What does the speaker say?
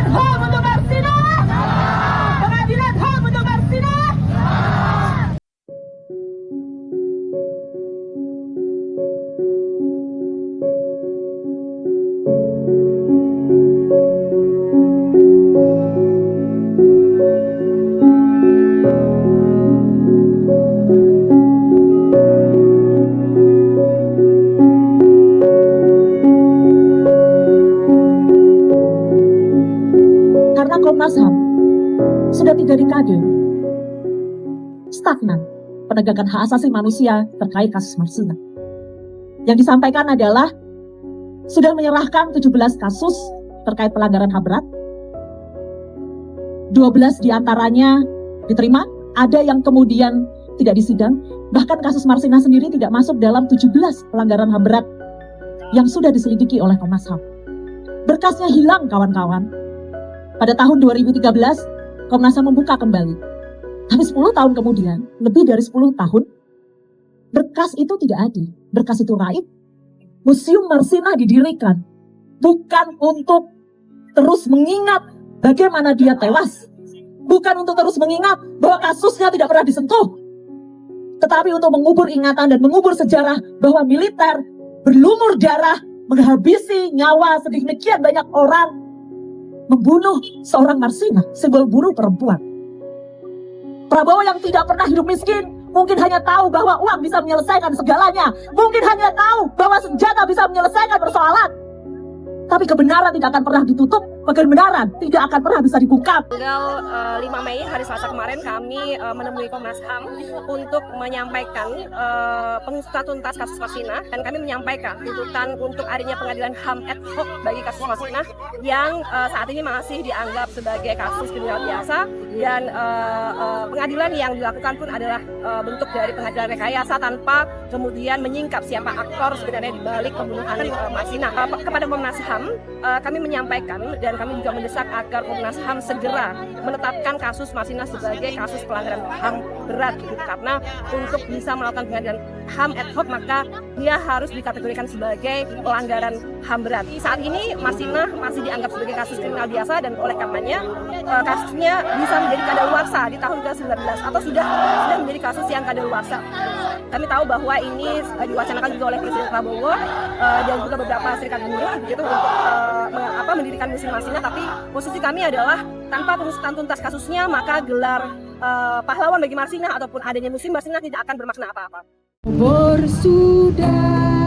HAM untuk Marsinah. Pengadilan HAM untuk Marsinah. Karena Komnas HAM sudah 3 dekade stagnan penegakan hak asasi manusia terkait kasus Marsinah. Yang disampaikan adalah sudah menyerahkan 17 kasus terkait pelanggaran HAM berat. 12 diantaranya diterima, ada yang kemudian tidak disidang. Bahkan kasus Marsinah sendiri tidak masuk dalam 17 pelanggaran HAM berat yang sudah diselidiki oleh Komnas HAM. Berkasnya hilang, kawan-kawan. Pada tahun 2013, Komnas HAM membuka kembali. Tapi 10 tahun kemudian, lebih dari 10 tahun, berkas itu tidak ada. Berkas itu raib. Museum Marsinah didirikan bukan untuk terus mengingat bagaimana dia tewas. Bukan untuk terus mengingat bahwa kasusnya tidak pernah disentuh. Tetapi untuk mengubur ingatan dan mengubur sejarah bahwa militer berlumur darah, menghabisi nyawa sedemikian banyak orang, membunuh seorang Marsinah, simbol buruh perempuan. Prabowo yang tidak pernah hidup miskin, mungkin hanya tahu bahwa uang bisa menyelesaikan segalanya. Mungkin hanya tahu bahwa senjata bisa menyelesaikan persoalan. Tapi kebenaran tidak akan pernah ditutup, kebenaran tidak akan pernah bisa dibuka. Tanggal 5 Mei, hari Selasa kemarin, kami menemui Komnas HAM untuk menyampaikan pengusutan tuntas kasus Marsinah, dan kami menyampaikan tuntutan untuk adanya pengadilan HAM ad hoc bagi kasus Marsinah yang saat ini masih dianggap sebagai kasus kriminal biasa, dan pengadilan yang dilakukan pun adalah bentuk dari pengadilan rekayasa tanpa kemudian menyingkap siapa aktor sebenarnya di balik pembunuhan Marsinah. Kepada Komnas HAM, kami menyampaikan dan kami juga mendesak agar Komnas HAM segera menetapkan kasus Marsinah sebagai kasus pelanggaran HAM berat, gitu. Karena untuk bisa melakukan pengadilan HAM ad hoc maka dia harus dikategorikan sebagai pelanggaran HAM berat. Saat ini Marsinah masih dianggap sebagai kasus kriminal biasa, dan oleh karenanya kasusnya bisa menjadi kadaluarsa di tahun ke-19 atau sudah menjadi kasus yang kadaluarsa. Kami tahu bahwa ini diwacanakan juga oleh Presiden Prabowo dan juga beberapa serikat buruh gitu untuk mendirikan museum Marsinah, tapi posisi kami adalah tanpa pengusutan tuntas kasusnya maka gelar pahlawan bagi Marsinah ataupun adanya museum Marsinah tidak akan bermakna apa-apa. Bersudah